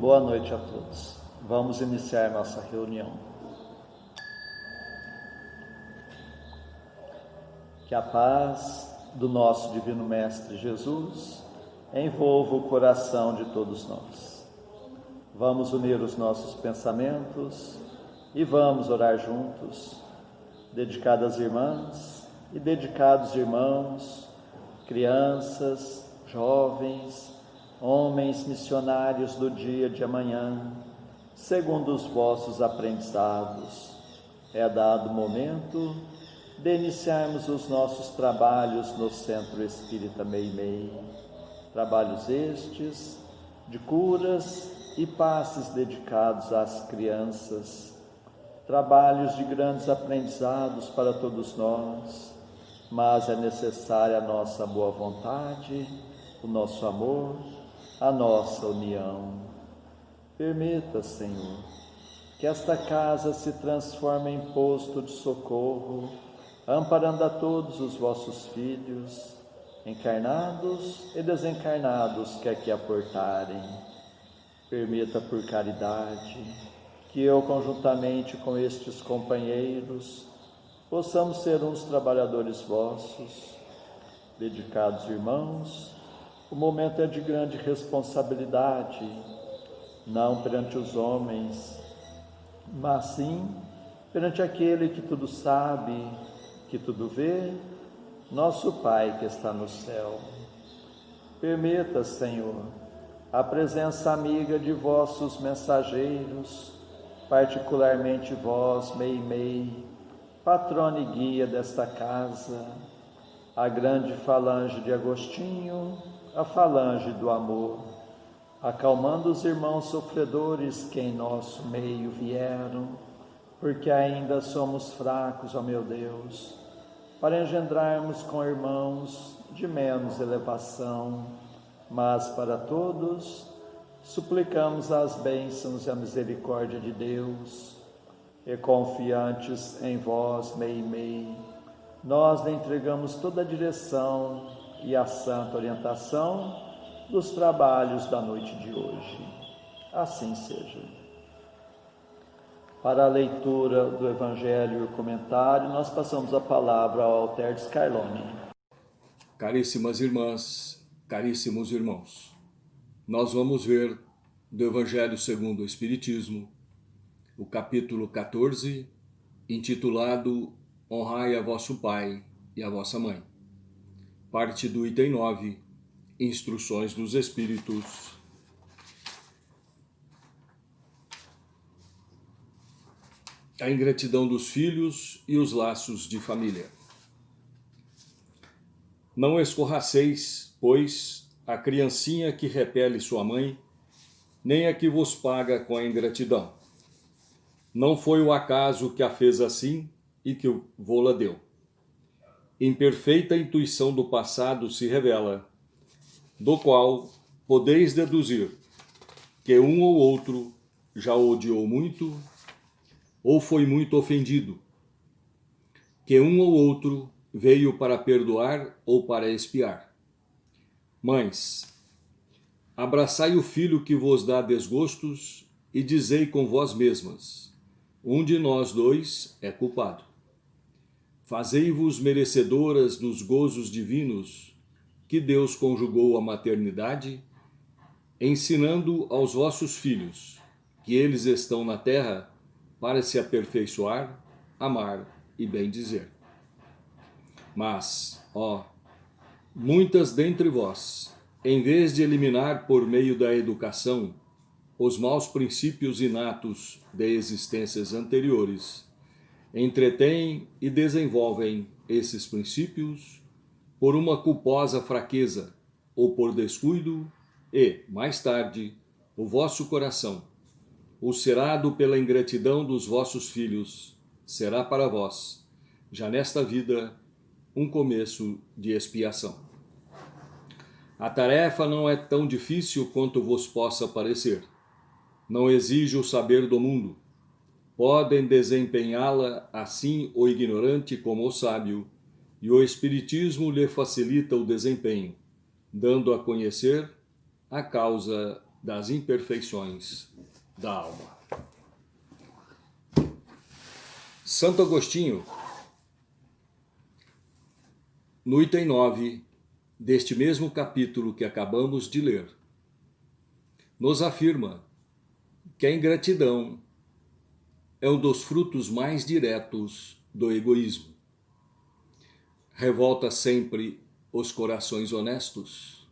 Boa noite a todos. Vamos iniciar nossa reunião. Que a paz do nosso Divino Mestre Jesus envolva o coração de todos nós. Vamos unir os nossos pensamentos e vamos orar juntos, dedicadas irmãs e dedicados irmãos, crianças, jovens, homens missionários do dia de amanhã, segundo os vossos aprendizados. É dado o momento de iniciarmos os nossos trabalhos no Centro Espírita Meimei. Trabalhos estes de curas e passes dedicados às crianças. Trabalhos de grandes aprendizados para todos nós, mas é necessária a nossa boa vontade, o nosso amor, a nossa união. Permita, Senhor, que esta casa se transforme em posto de socorro, amparando a todos os vossos filhos, encarnados e desencarnados que aqui aportarem. Permita, por caridade, que eu, conjuntamente com estes companheiros, possamos ser uns trabalhadores vossos. Dedicados irmãos, o momento é de grande responsabilidade, não perante os homens, mas sim perante aquele que tudo sabe, que tudo vê, nosso Pai que está no céu. Permita, Senhor, a presença amiga de vossos mensageiros, particularmente vós, Meimei, patrona e guia desta casa, a grande falange de Agostinho, a falange do amor, acalmando os irmãos sofredores que em nosso meio vieram, porque ainda somos fracos, ó meu Deus, para engendrarmos com irmãos de menos elevação, mas para todos suplicamos as bênçãos e a misericórdia de Deus, e confiantes em vós, Meimei, nós lhe entregamos toda a direção e a santa orientação dos trabalhos da noite de hoje. Assim seja. Para a leitura do Evangelho e o comentário, nós passamos a palavra ao Alter de Scarlone. Caríssimas irmãs, caríssimos irmãos, nós vamos ver do Evangelho segundo o Espiritismo, o capítulo 14, intitulado Honrai a vosso Pai e a vossa Mãe. Parte do item 9, Instruções dos Espíritos. A ingratidão dos filhos e os laços de família. Não escorraceis, pois, a criancinha que repele sua mãe, nem a que vos paga com a ingratidão. Não foi o acaso que a fez assim e que vô-la deu. Imperfeita intuição do passado se revela, do qual podeis deduzir que um ou outro já odiou muito ou foi muito ofendido, que um ou outro veio para perdoar ou para expiar. Mães, abraçai o filho que vos dá desgostos e dizei com vós mesmas, um de nós dois é culpado. Fazei-vos merecedoras dos gozos divinos que Deus conjugou à maternidade, ensinando aos vossos filhos que eles estão na terra para se aperfeiçoar, amar e bem dizer. Mas, muitas dentre vós, em vez de eliminar por meio da educação os maus princípios inatos de existências anteriores, entretêm e desenvolvem esses princípios por uma culposa fraqueza ou por descuido e, mais tarde, o vosso coração, ulcerado pela ingratidão dos vossos filhos, será para vós, já nesta vida, um começo de expiação. A tarefa não é tão difícil quanto vos possa parecer. Não exige o saber do mundo. Podem desempenhá-la assim o ignorante como o sábio, e o Espiritismo lhe facilita o desempenho, dando a conhecer a causa das imperfeições da alma. Santo Agostinho, no item 9 deste mesmo capítulo que acabamos de ler, nos afirma que a ingratidão é um dos frutos mais diretos do egoísmo. Revolta sempre os corações honestos,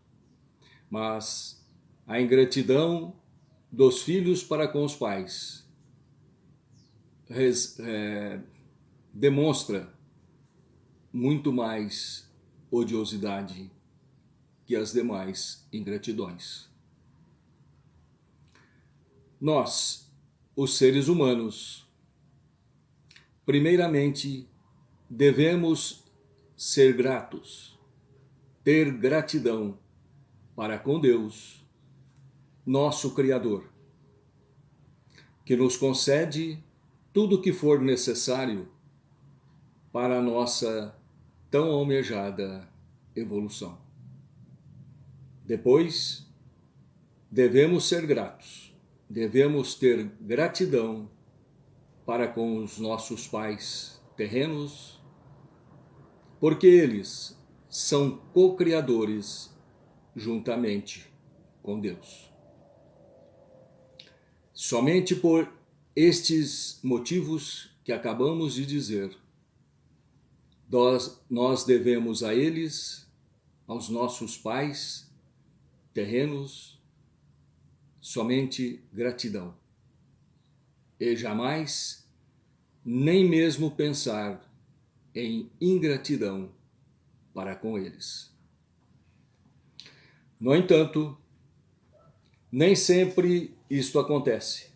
mas a ingratidão dos filhos para com os pais demonstra muito mais odiosidade que as demais ingratidões. Nós, os seres humanos, primeiramente devemos ser gratos, ter gratidão para com Deus, nosso Criador, que nos concede tudo o que for necessário para a nossa tão almejada evolução. Depois, devemos ser gratos, devemos ter gratidão para com os nossos pais terrenos, porque eles são co-criadores juntamente com Deus. Somente por estes motivos que acabamos de dizer, nós devemos a eles, aos nossos pais terrenos, somente gratidão. E jamais, nem mesmo pensar em ingratidão para com eles. No entanto, nem sempre isto acontece.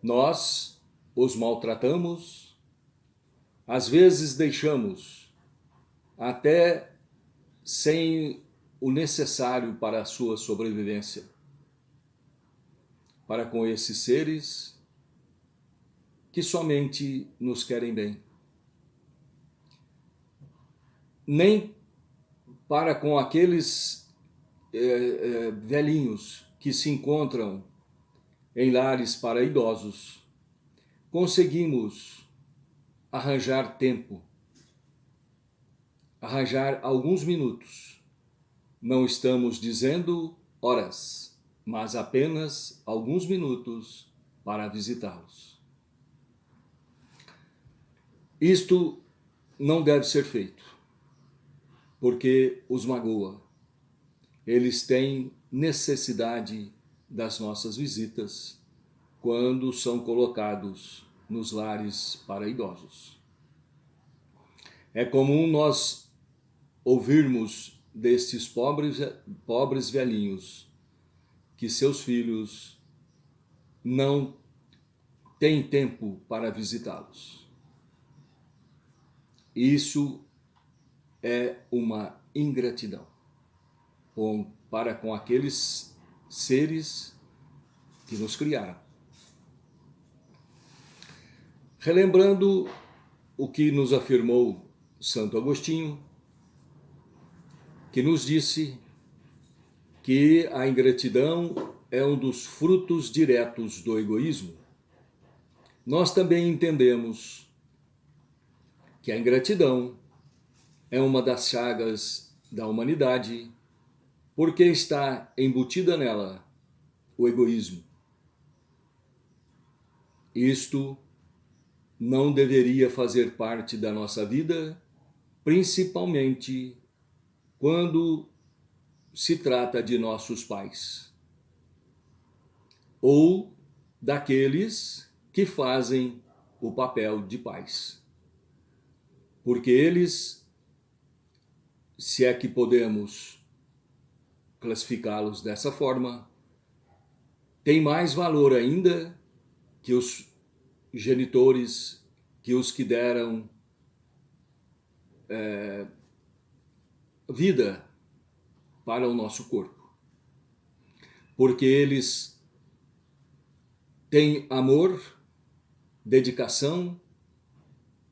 Nós os maltratamos, às vezes deixamos até sem o necessário para a sua sobrevivência, para com esses seres que somente nos querem bem. Nem para com aqueles velhinhos que se encontram em lares para idosos, conseguimos arranjar tempo, arranjar alguns minutos. Não estamos dizendo horas, mas apenas alguns minutos para visitá-los. Isto não deve ser feito, porque os magoa. Eles têm necessidade das nossas visitas quando são colocados nos lares para idosos. É comum nós ouvirmos destes pobres velhinhos que seus filhos não têm tempo para visitá-los. Isso é uma ingratidão para com aqueles seres que nos criaram. Relembrando o que nos afirmou Santo Agostinho, que nos disse que a ingratidão é um dos frutos diretos do egoísmo, nós também entendemos que a ingratidão é uma das chagas da humanidade, porque está embutida nela o egoísmo. Isto não deveria fazer parte da nossa vida, principalmente quando se trata de nossos pais ou daqueles que fazem o papel de pais. Porque eles, se é que podemos classificá-los dessa forma, têm mais valor ainda que os genitores, que os que deram vida para o nosso corpo. Porque eles têm amor, dedicação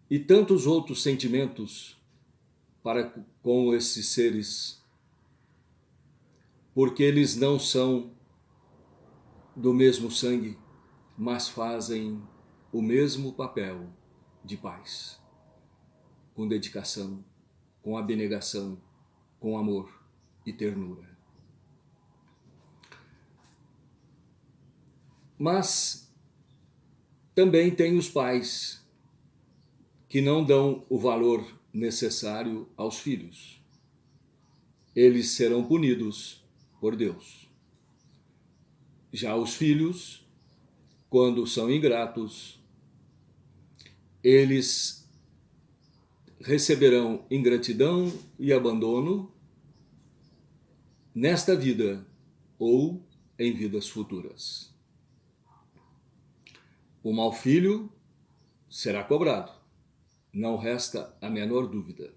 e tantos outros sentimentos para com esses seres. porque eles não são do mesmo sangue, mas fazem o mesmo papel de pais, com dedicação, com abnegação, com amor e ternura. Mas também tem os pais que não dão o valor necessário aos filhos. Eles serão punidos por Deus. Já os filhos, quando são ingratos, eles receberão ingratidão e abandono nesta vida ou em vidas futuras. O mau filho será cobrado, não resta a menor dúvida.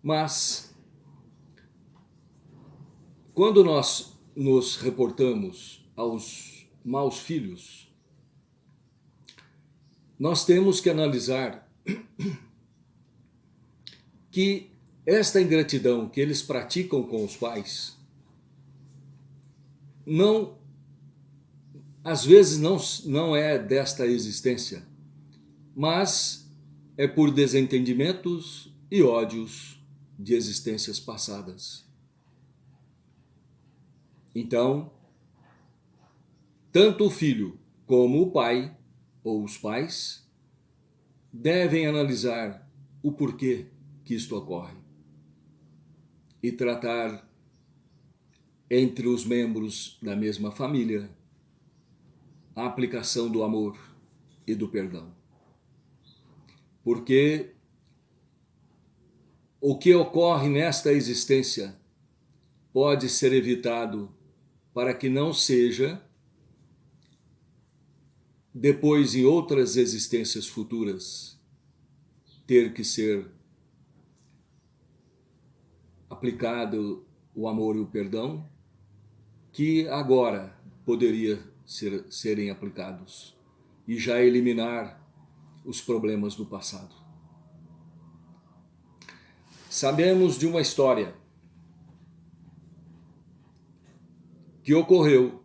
Mas, quando nós nos reportamos aos maus filhos, nós temos que analisar que esta ingratidão que eles praticam com os pais às vezes não é desta existência, mas é por desentendimentos e ódios de existências passadas. Então, tanto o filho como o pai, ou os pais, devem analisar o porquê que isto ocorre e tratar entre os membros da mesma família a aplicação do amor e do perdão. Porque o que ocorre nesta existência pode ser evitado para que não seja, depois em outras existências futuras, ter que ser aplicado o amor e o perdão, que agora poderia serem aplicados e já eliminar os problemas do passado. Sabemos de uma história que ocorreu,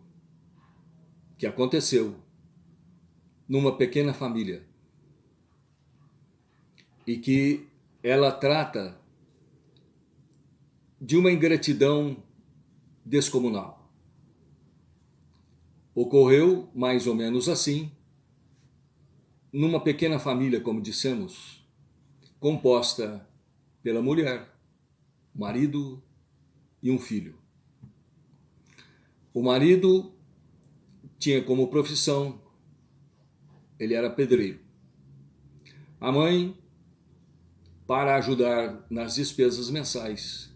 que aconteceu numa pequena família e que ela trata de uma ingratidão descomunal. Ocorreu mais ou menos assim, numa pequena família, como dissemos, composta pela mulher, marido e um filho. O marido tinha como profissão, ele era pedreiro. A mãe, para ajudar nas despesas mensais,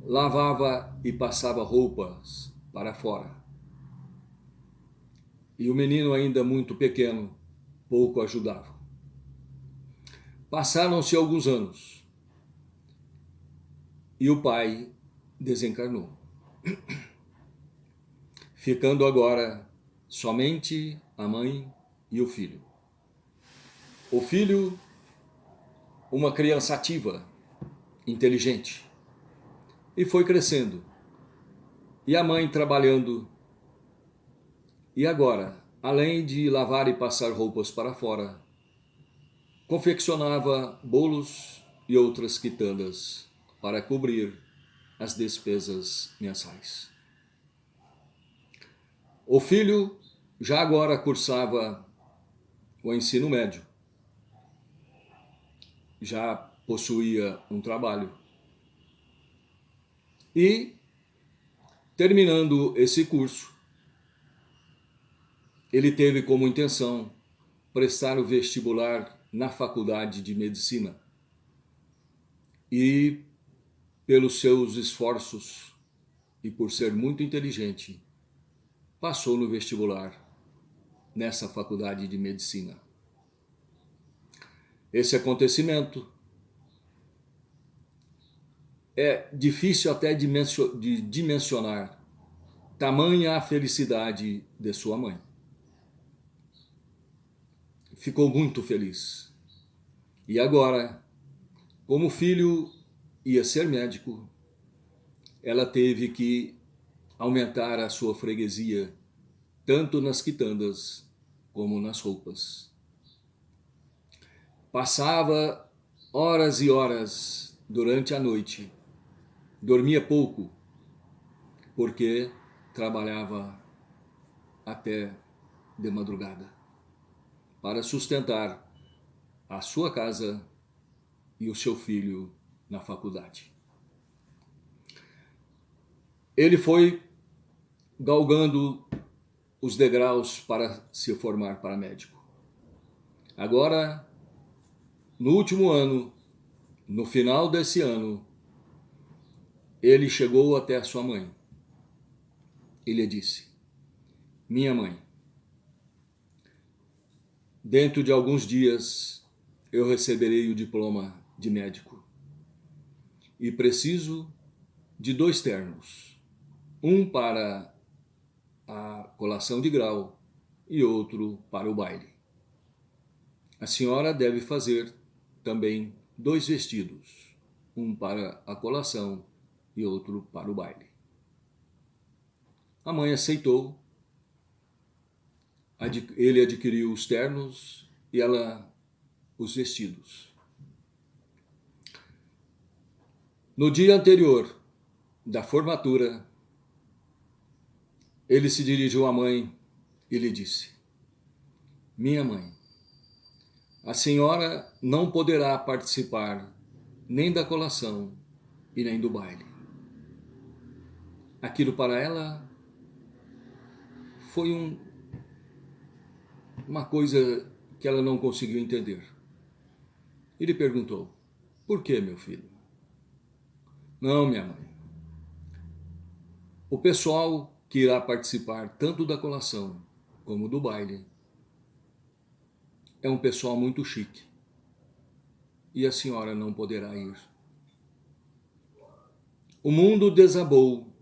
lavava e passava roupas para fora. E o menino, ainda muito pequeno, pouco ajudava. Passaram-se alguns anos e o pai desencarnou, ficando agora somente a mãe e o filho. O filho, uma criança ativa, inteligente, e foi crescendo. E a mãe trabalhando. E agora, além de lavar e passar roupas para fora, confeccionava bolos e outras quitandas para cobrir as despesas mensais. O filho já agora cursava o ensino médio, já possuía um trabalho e, terminando esse curso, ele teve como intenção prestar o vestibular na faculdade de medicina e, pelos seus esforços e por ser muito inteligente, passou no vestibular nessa faculdade de medicina. Esse acontecimento é difícil até de dimensionar, tamanha a felicidade de sua mãe. Ficou muito feliz. E agora, como o filho ia ser médico, ela teve que aumentar a sua freguesia, tanto nas quitandas como nas roupas. Passava horas e horas durante a noite, dormia pouco, porque trabalhava até de madrugada para sustentar a sua casa e o seu filho na faculdade. Ele foi galgando os degraus para se formar para médico. Agora, no último ano, no final desse ano, ele chegou até a sua mãe e lhe disse: minha mãe, dentro de alguns dias eu receberei o diploma de médico e preciso de 2 ternos, um para a colação de grau e outro para o baile. A senhora deve fazer também 2 vestidos, um para a colação e outro para o baile. A mãe aceitou, ele adquiriu os ternos e ela os vestidos. No dia anterior da formatura, ele se dirigiu à mãe e lhe disse: minha mãe, a senhora não poderá participar nem da colação e nem do baile. Aquilo para ela foi uma coisa que ela não conseguiu entender. Ele perguntou: por que, meu filho? Não, minha mãe. O pessoal que irá participar tanto da colação como do baile é um pessoal muito chique e a senhora não poderá ir. O mundo desabou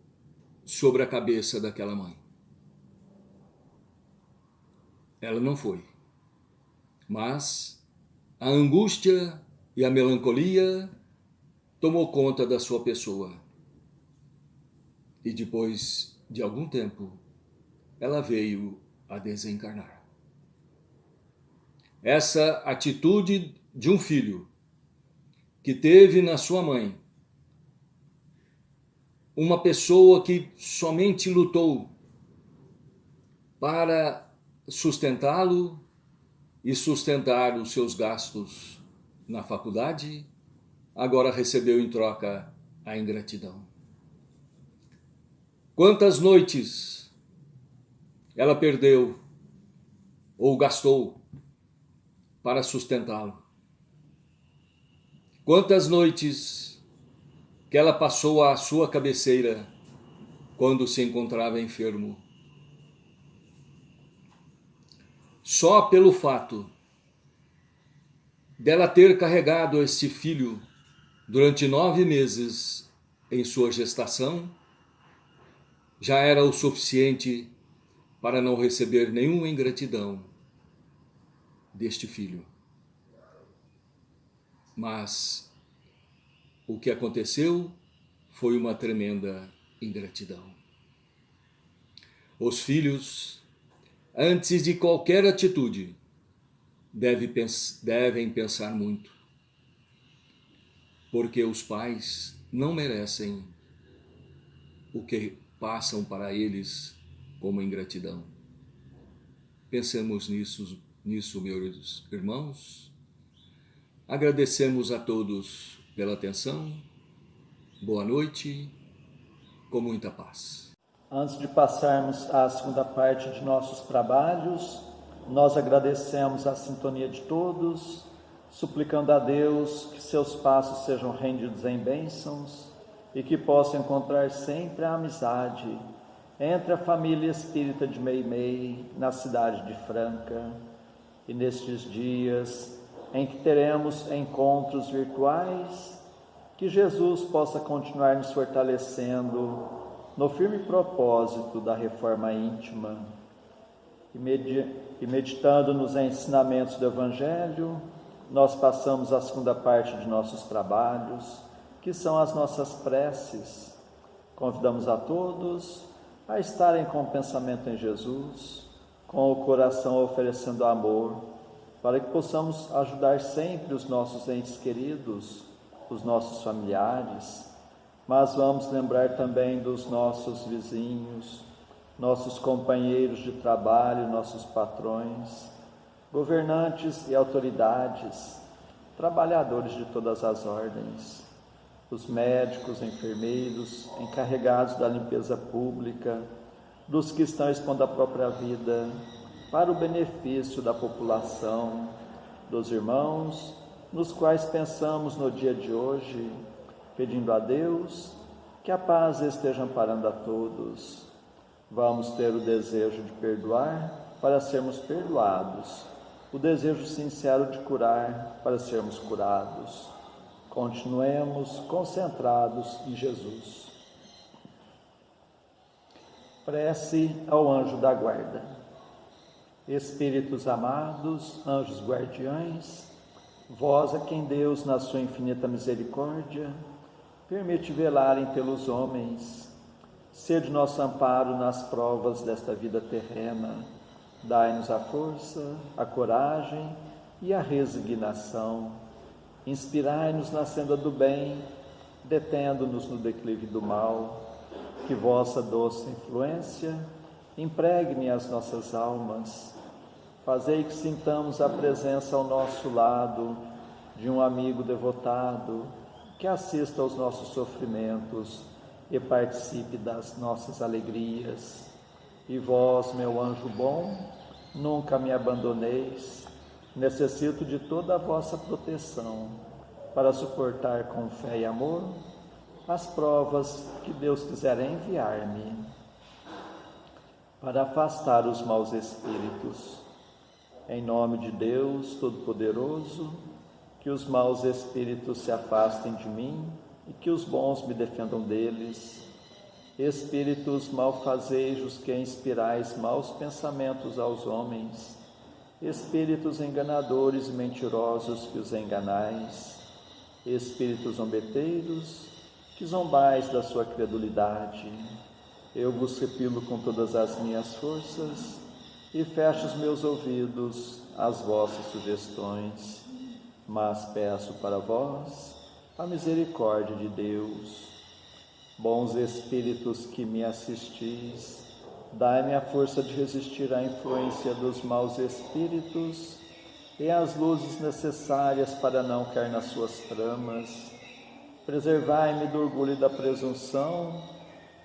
sobre a cabeça daquela mãe. Ela não foi, mas a angústia e a melancolia tomou conta da sua pessoa. E depois de algum tempo, ela veio a desencarnar. Essa atitude de um filho que teve na sua mãe uma pessoa que somente lutou para sustentá-lo e sustentar os seus gastos na faculdade, agora recebeu em troca a ingratidão. Quantas noites ela perdeu ou gastou para sustentá-lo? Quantas noites que ela passou à sua cabeceira quando se encontrava enfermo? Só pelo fato dela ter carregado esse filho durante 9 meses em sua gestação, já era o suficiente para não receber nenhuma ingratidão deste filho. Mas o que aconteceu foi uma tremenda ingratidão. Os filhos, antes de qualquer atitude, devem pensar muito, porque os pais não merecem o que passam para eles como ingratidão. Pensemos nisso, meus irmãos. Agradecemos a todos pela atenção. Boa noite, com muita paz. Antes de passarmos à segunda parte de nossos trabalhos, nós agradecemos a sintonia de todos, suplicando a Deus que seus passos sejam rendidos em bênçãos e que possam encontrar sempre a amizade entre a família espírita de Meimei, na cidade de Franca, e nestes dias em que teremos encontros virtuais, que Jesus possa continuar nos fortalecendo no firme propósito da reforma íntima e meditando nos ensinamentos do Evangelho, nós passamos à segunda parte de nossos trabalhos, que são as nossas preces, Convidamos a todos a estarem com o pensamento em Jesus, com o coração oferecendo amor, para que possamos ajudar sempre os nossos entes queridos, os nossos familiares, mas vamos lembrar também dos nossos vizinhos, nossos companheiros de trabalho, nossos patrões, governantes e autoridades, trabalhadores de todas as ordens, os médicos, enfermeiros, encarregados da limpeza pública, dos que estão expondo a própria vida para o benefício da população, dos irmãos, nos quais pensamos no dia de hoje, pedindo a Deus que a paz esteja amparando a todos. Vamos ter o desejo de perdoar para sermos perdoados, o desejo sincero de curar para sermos curados. Continuemos concentrados em Jesus. Prece ao anjo da guarda. Espíritos amados, anjos guardiães, vós a quem Deus, na sua infinita misericórdia, permite velarem pelos homens, sede nosso amparo nas provas desta vida terrena. Dai-nos a força, a coragem e a resignação. Inspirai-nos na senda do bem, detendo-nos no declive do mal. Que vossa doce influência impregne as nossas almas. Fazei que sintamos a presença ao nosso lado de um amigo devotado, que assista aos nossos sofrimentos e participe das nossas alegrias. E vós, meu anjo bom, nunca me abandoneis. Necessito de toda a vossa proteção para suportar com fé e amor as provas que Deus quiser enviar-me, para afastar os maus espíritos. Em nome de Deus Todo-Poderoso, que os maus espíritos se afastem de mim e que os bons me defendam deles. Espíritos malfazejos que inspirais maus pensamentos aos homens, espíritos enganadores e mentirosos que os enganais, espíritos zombeteiros que zombais da sua credulidade, eu vos repilo com todas as minhas forças e fecho os meus ouvidos às vossas sugestões, mas peço para vós a misericórdia de Deus. Bons espíritos que me assistis, dai-me a força de resistir à influência dos maus espíritos e as luzes necessárias para não cair nas suas tramas. Preservai-me do orgulho e da presunção,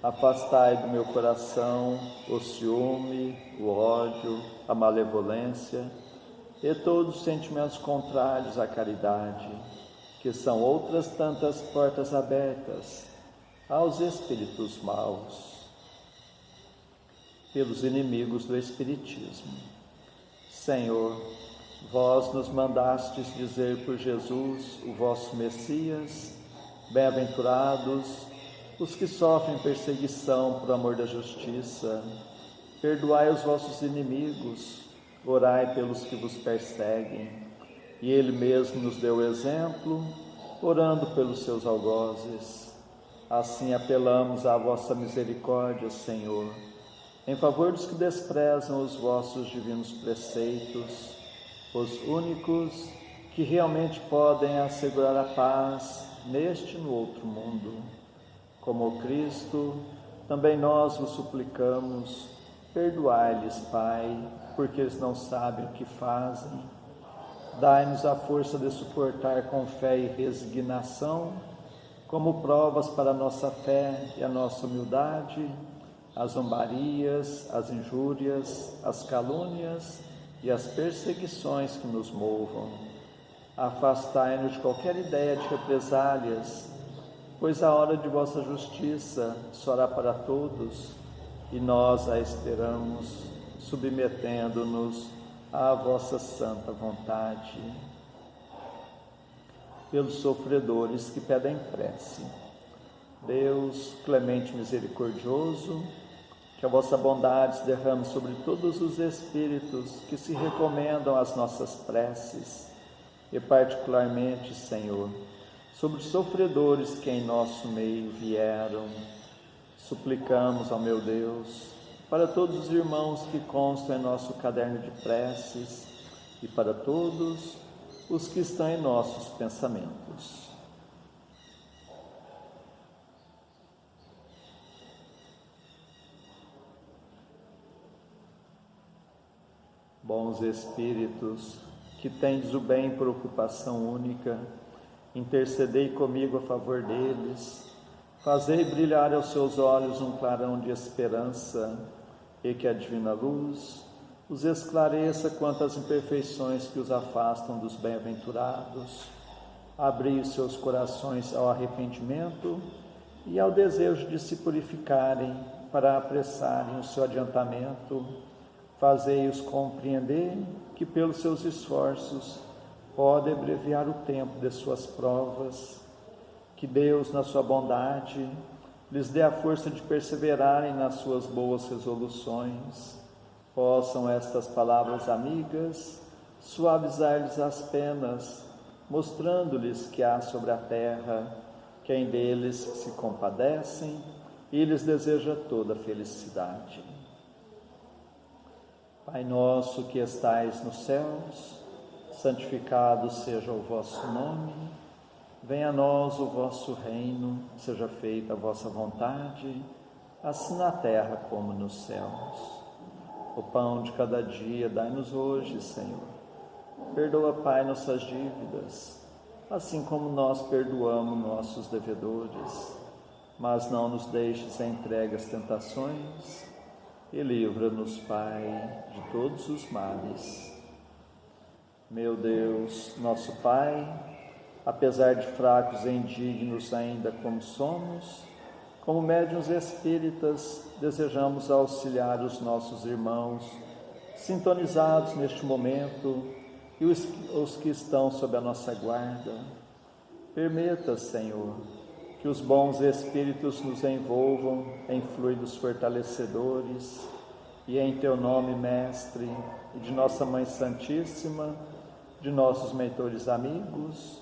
afastai do meu coração o ciúme, o ódio, a malevolência e todos os sentimentos contrários à caridade, que são outras tantas portas abertas aos espíritos maus, pelos inimigos do Espiritismo. Senhor, vós nos mandastes dizer por Jesus, o vosso Messias: bem-aventurados os que sofrem perseguição por amor da justiça. Perdoai os vossos inimigos, orai pelos que vos perseguem. E Ele mesmo nos deu exemplo, orando pelos seus algozes. Assim apelamos à vossa misericórdia, Senhor, em favor dos que desprezam os vossos divinos preceitos, os únicos que realmente podem assegurar a paz neste e no outro mundo. Como Cristo, também nós vos suplicamos, perdoai-lhes, Pai, porque eles não sabem o que fazem. Dai-nos a força de suportar com fé e resignação, como provas para a nossa fé e a nossa humildade, as zombarias, as injúrias, as calúnias e as perseguições que nos movam. Afastai-nos de qualquer ideia de represálias, pois a hora de vossa justiça será para todos, e nós a esperamos, submetendo-nos à vossa santa vontade. Pelos sofredores que pedem prece, Deus clemente e misericordioso, que a vossa bondade se derrame sobre todos os espíritos que se recomendam às nossas preces, e particularmente, Senhor, sobre os sofredores que em nosso meio vieram, Suplicamos ao meu Deus, para todos os irmãos que constam em nosso caderno de preces e para todos os que estão em nossos pensamentos. Bons Espíritos, que tendes o bem por ocupação única, intercedei comigo a favor deles, fazei brilhar aos seus olhos um clarão de esperança, e que a divina luz os esclareça quanto às imperfeições que os afastam dos bem-aventurados. Abri os seus corações ao arrependimento e ao desejo de se purificarem para apressarem o seu adiantamento. Fazei-os compreender que pelos seus esforços pode abreviar o tempo de suas provas. Que Deus, na sua bondade, lhes dê a força de perseverarem nas suas boas resoluções. Possam estas palavras amigas suavizar-lhes as penas, mostrando-lhes que há sobre a terra quem deles se compadecem e lhes deseja toda a felicidade. Pai nosso que estais nos céus, santificado seja o vosso nome. Venha a nós o vosso reino, seja feita a vossa vontade, assim na terra como nos céus. O pão de cada dia dai-nos hoje, Senhor. Perdoa, Pai, nossas dívidas, assim como nós perdoamos nossos devedores. Mas não nos deixes entregue às tentações e livra-nos, Pai, de todos os males. Meu Deus, nosso Pai, apesar de fracos e indignos ainda como somos, como médiuns espíritas, desejamos auxiliar os nossos irmãos, sintonizados neste momento, e os que estão sob a nossa guarda. Permita, Senhor, que os bons espíritos nos envolvam em fluidos fortalecedores, e em Teu nome, Mestre, e de Nossa Mãe Santíssima, de nossos mentores amigos,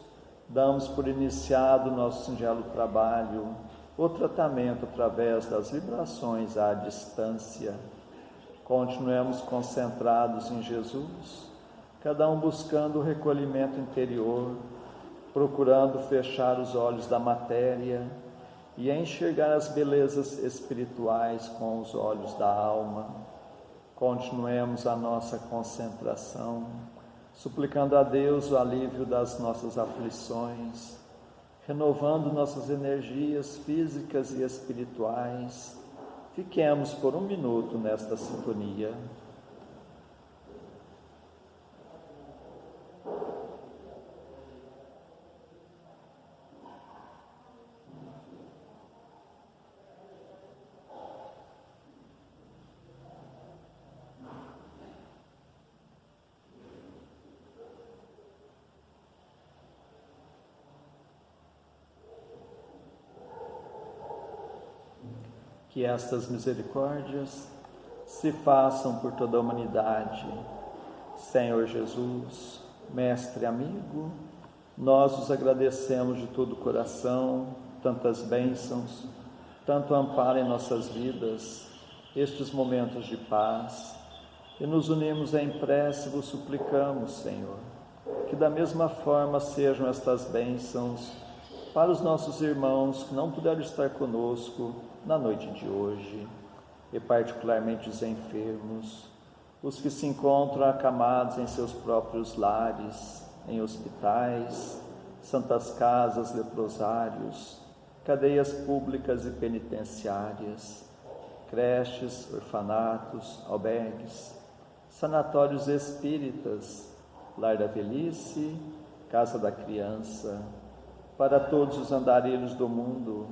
damos por iniciado o nosso singelo trabalho, o tratamento através das vibrações à distância. Continuemos concentrados em Jesus, cada um buscando o recolhimento interior, procurando fechar os olhos da matéria e enxergar as belezas espirituais com os olhos da alma. Continuemos a nossa concentração, suplicando a Deus o alívio das nossas aflições, renovando nossas energias físicas e espirituais. Fiquemos por um minuto nesta sintonia. Que estas misericórdias se façam por toda a humanidade. Senhor Jesus, Mestre amigo, nós os agradecemos de todo o coração, tantas bênçãos, tanto amparo em nossas vidas, estes momentos de paz, e nos unimos em prece e vos suplicamos, Senhor, que da mesma forma sejam estas bênçãos para os nossos irmãos que não puderam estar conosco na noite de hoje, e particularmente os enfermos, os que se encontram acamados em seus próprios lares, em hospitais, santas casas, leprosários, cadeias públicas e penitenciárias, creches, orfanatos, albergues, sanatórios espíritas, lar da velhice, casa da criança, para todos os andarilhos do mundo,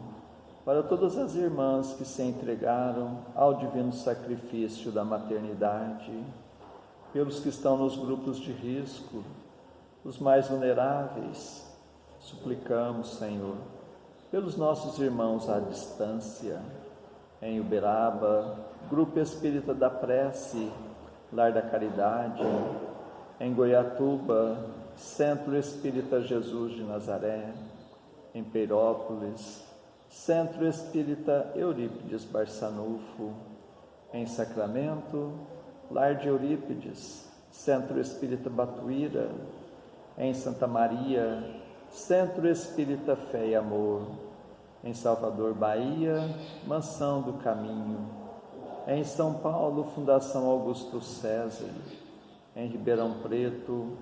para todas as irmãs que se entregaram ao divino sacrifício da maternidade, pelos que estão nos grupos de risco, os mais vulneráveis, suplicamos, Senhor, pelos nossos irmãos à distância, em Uberaba, Grupo Espírita da Prece, Lar da Caridade, em Goiatuba, Centro Espírita Jesus de Nazaré, em Peirópolis, Centro Espírita Eurípides Barçanufo. Em Sacramento, Lar de Eurípides, Centro Espírita Batuíra. Em Santa Maria, Centro Espírita Fé e Amor. Em Salvador, Bahia, Mansão do Caminho. Em São Paulo, Fundação Augusto César. Em Ribeirão Preto,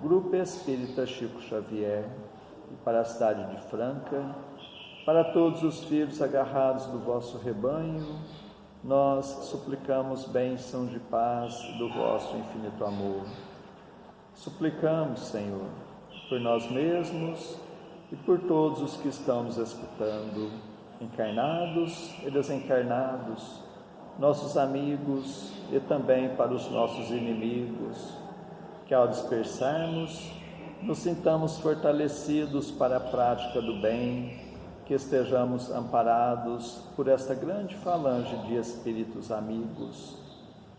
Grupo Espírita Chico Xavier. E para a cidade de Franca, para todos os filhos agarrados do vosso rebanho, nós suplicamos bênçãos de paz do vosso infinito amor. Suplicamos, Senhor, por nós mesmos e por todos os que estão nos escutando, encarnados e desencarnados, nossos amigos e também para os nossos inimigos, que ao dispersarmos, nos sintamos fortalecidos para a prática do bem, que estejamos amparados por esta grande falange de espíritos amigos,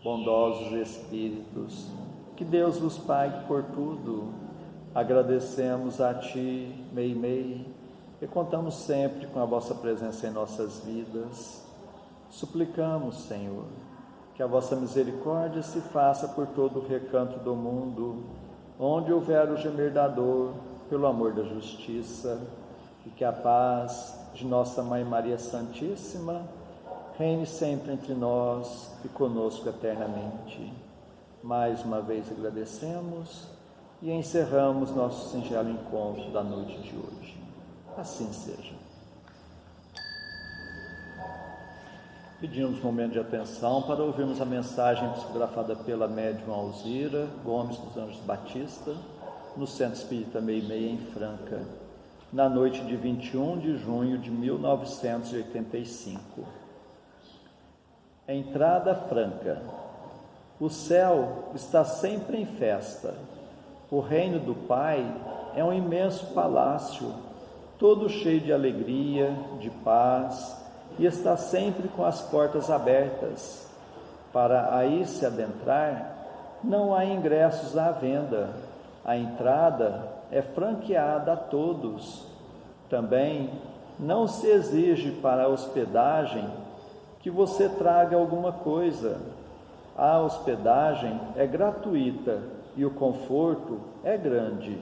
bondosos espíritos, que Deus vos pague por tudo. Agradecemos a Ti, Meimei, e contamos sempre com a vossa presença em nossas vidas. Suplicamos, Senhor, que a vossa misericórdia se faça por todo o recanto do mundo, onde houver o gemer da dor, pelo amor da justiça, e que a paz de nossa Mãe Maria Santíssima reine sempre entre nós e conosco eternamente. Mais uma vez agradecemos e encerramos nosso singelo encontro da noite de hoje. Assim seja. Pedimos um momento de atenção para ouvirmos a mensagem psicografada pela médium Alzira Gomes dos Anjos Batista, no Centro Espírita Meimei, em Franca, na noite de 21 de junho de 1985. Entrada franca. O céu está sempre em festa. O reino do Pai é um imenso palácio, todo cheio de alegria, de paz, e está sempre com as portas abertas. Para aí se adentrar, não há ingressos à venda. A entrada é franqueada a todos. Também não se exige para a hospedagem que você traga alguma coisa. A hospedagem é gratuita e o conforto é grande.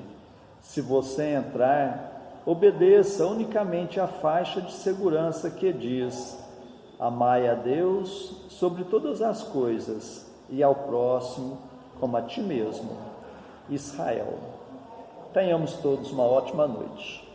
Se você entrar, obedeça unicamente à faixa de segurança que diz: amai a Deus sobre todas as coisas e ao próximo como a ti mesmo. Israel. Tenhamos todos uma ótima noite.